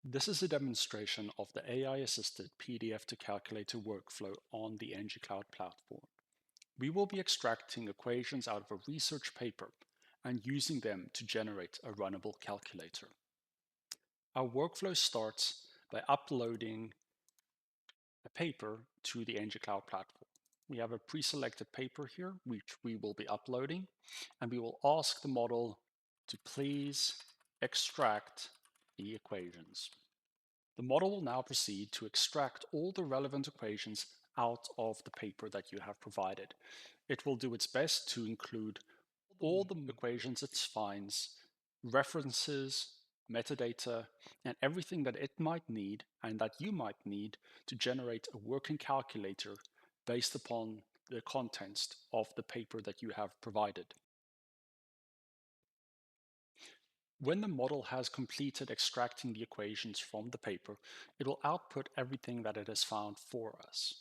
This is a demonstration of the AI-assisted PDF to calculator workflow on the engicloud platform. We will be extracting equations out of a research paper and using them to generate a runnable calculator. Our workflow starts by uploading a paper to the engicloud platform. We have a pre-selected paper here, which we will be uploading, and we will ask the model to please extract the equations. The model will now proceed to extract all the relevant equations out of the paper that you have provided. It will do its best to include all the equations it finds, references, metadata, and everything that it might need and that you might need to generate a working calculator based upon the contents of the paper that you have provided. When the model has completed extracting the equations from the paper, it will output everything that it has found for us.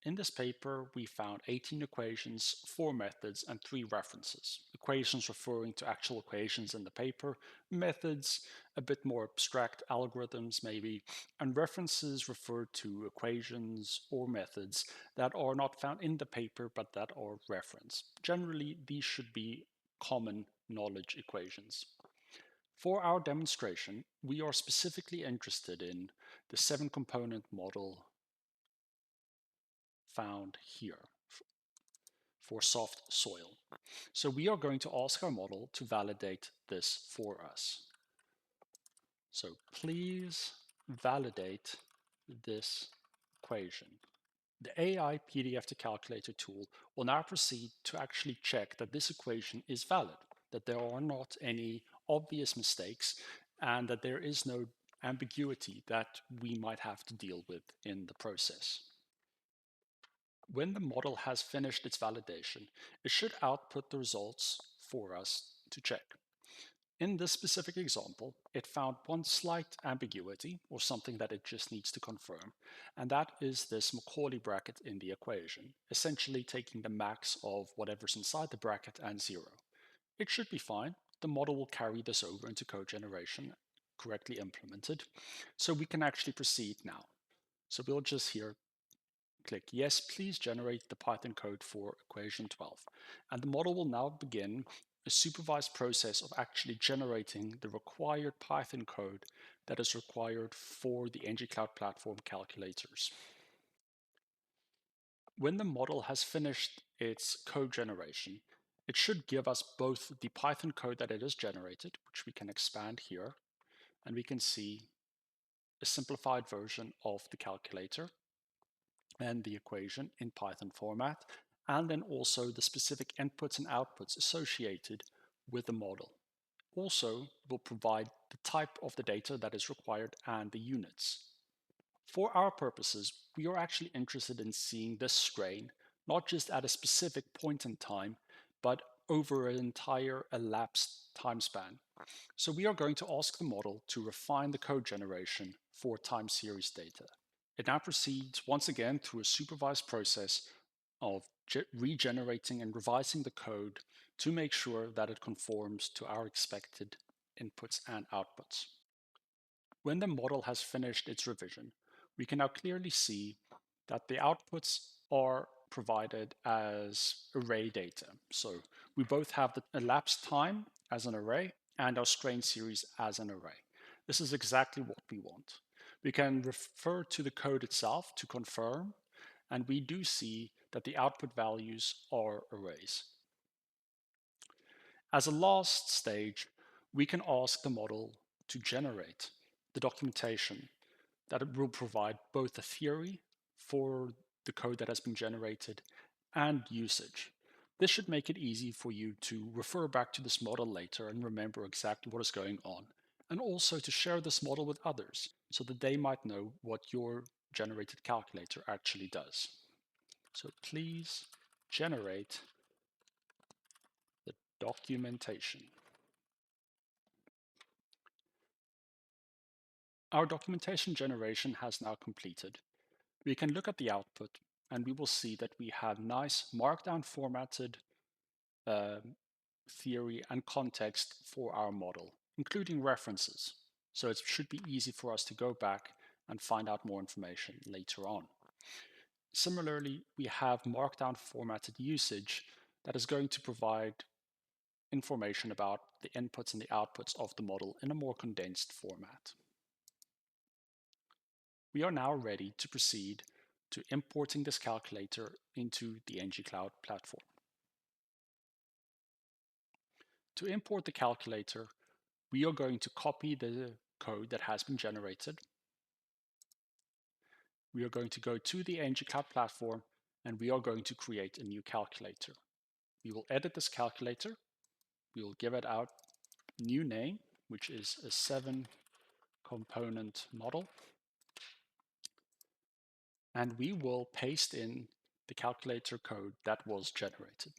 In this paper, we found 18 equations, 4 methods, and 3 references. Equations referring to actual equations in the paper, methods, a bit more abstract algorithms maybe, and references refer to equations or methods that are not found in the paper but that are referenced. Generally, these should be common knowledge equations. For our demonstration, we are specifically interested in the 7-component model found here for soft soil. So we are going to ask our model to validate this for us. So please validate this equation. The AI PDF to calculator tool will now proceed to actually check that this equation is valid, that there are not any obvious mistakes, and that there is no ambiguity that we might have to deal with in the process. When the model has finished its validation, it should output the results for us to check. In this specific example, it found one slight ambiguity, or something that it just needs to confirm, and that is this Macaulay bracket in the equation, essentially taking the max of whatever's inside the bracket and 0. It should be fine. The model will carry this over into code generation, correctly implemented, so we can actually proceed now. So we'll just here click yes, please generate the Python code for equation 12. And the model will now begin a supervised process of actually generating the required Python code that is required for the engicloud platform calculators. When the model has finished its code generation, it should give us both the Python code that it has generated, which we can expand here, and we can see a simplified version of the calculator and the equation in Python format, and then also the specific inputs and outputs associated with the model. Also, will provide the type of the data that is required and the units. For our purposes, we are actually interested in seeing this strain, not just at a specific point in time, but over an entire elapsed time span. So we are going to ask the model to refine the code generation for time series data. It now proceeds once again through a supervised process of regenerating and revising the code to make sure that it conforms to our expected inputs and outputs. When the model has finished its revision, we can now clearly see that the outputs are provided as array data. So we both have the elapsed time as an array and our strain series as an array. This is exactly what we want. We can refer to the code itself to confirm, and we do see that the output values are arrays. As a last stage, we can ask the model to generate the documentation that it will provide both the theory for the code that has been generated and usage. This should make it easy for you to refer back to this model later and remember exactly what is going on, and also to share this model with others so that they might know what your generated calculator actually does. So please generate the documentation. Our documentation generation has now completed. We can look at the output and we will see that we have nice markdown formatted theory and context for our model, including references. So it should be easy for us to go back and find out more information later on. Similarly, we have markdown formatted usage that is going to provide information about the inputs and the outputs of the model in a more condensed format. We are now ready to proceed to importing this calculator into the engicloud platform. To import the calculator, we are going to copy the code that has been generated. We are going to go to the engicloud platform and we are going to create a new calculator. We will edit this calculator. We will give it our new name, which is a 7-component model. And we will paste in the calculator code that was generated.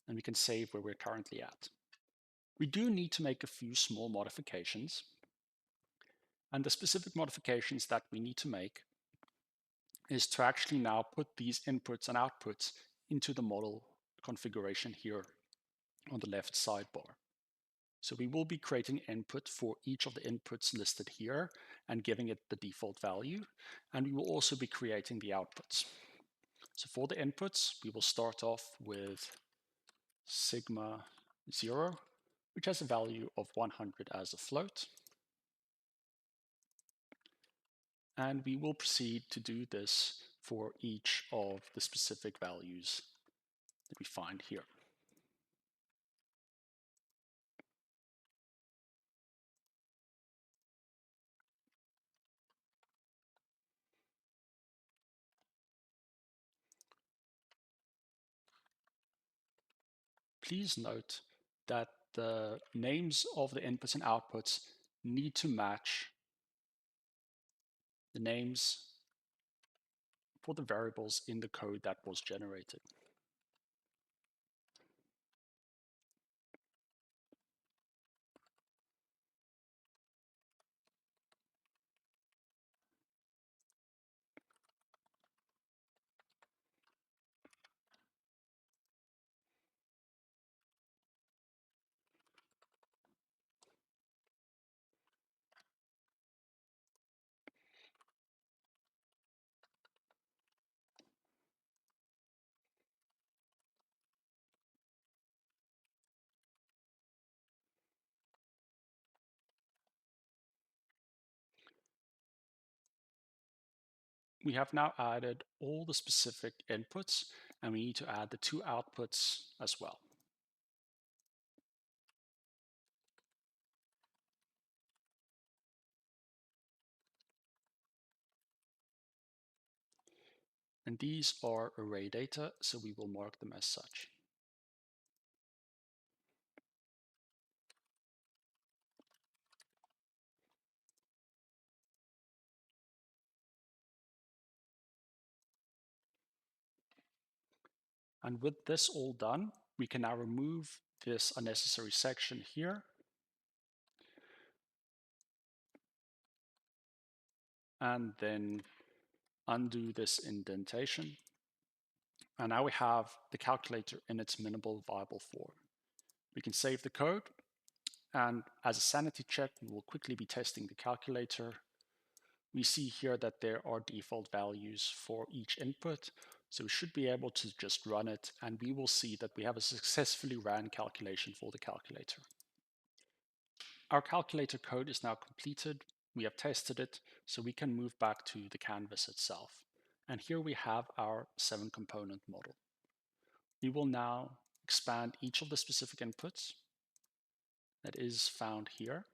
And we can save where we're currently at. We do need to make a few small modifications. And the specific modifications that we need to make is to actually now put these inputs and outputs into the model configuration here on the left sidebar. So we will be creating input for each of the inputs listed here and giving it the default value. And we will also be creating the outputs. So for the inputs, we will start off with sigma 0, which has a value of 100 as a float. And we will proceed to do this for each of the specific values that we find here. Please note that the names of the inputs and outputs need to match the names for the variables in the code that was generated. We have now added all the specific inputs, and we need to add the 2 outputs as well. And these are array data, so we will mark them as such. And with this all done, we can now remove this unnecessary section here. And then undo this indentation. And now we have the calculator in its minimal viable form. We can save the code. And as a sanity check, we will quickly be testing the calculator. We see here that there are default values for each input. So we should be able to just run it, and we will see that we have a successfully ran calculation for the calculator. Our calculator code is now completed. We have tested it, so we can move back to the canvas itself. And here we have our 7-component model. We will now expand each of the specific inputs that is found here,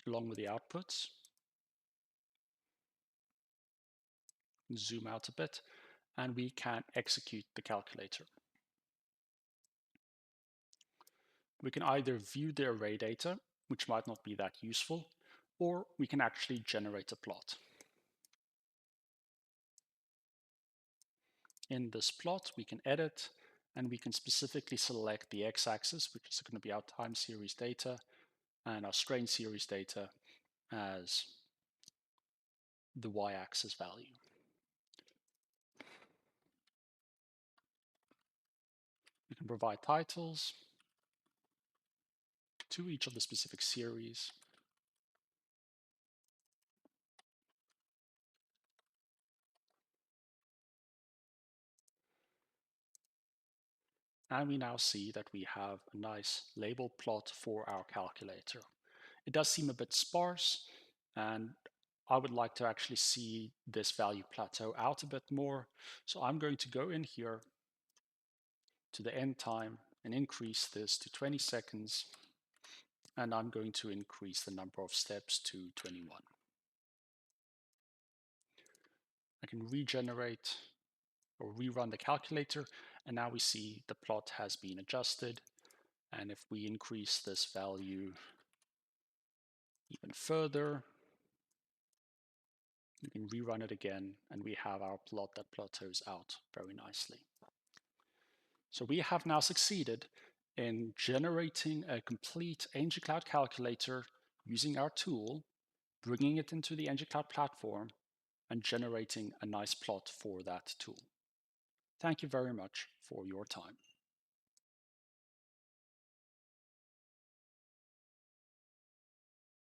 along with the outputs. Zoom out a bit, and we can execute the calculator. We can either view the array data, which might not be that useful, or we can actually generate a plot. In this plot, we can edit, and we can specifically select the x-axis, which is going to be our time series data, and our strain series data as the y-axis value. We can provide titles, to each of the specific series. And we now see that we have a nice labeled plot for our calculator. It does seem a bit sparse, and I would like to actually see this value plateau out a bit more. So I'm going to go in here to the end time and increase this to 20 seconds. And I'm going to increase the number of steps to 21. I can regenerate or rerun the calculator, and now we see the plot has been adjusted. And if we increase this value even further, we can rerun it again, and we have our plot that plateaus out very nicely. So we have now succeeded in generating a complete engicloud calculator using our tool, bringing it into the engicloud platform, and generating a nice plot for that tool. Thank you very much for your time.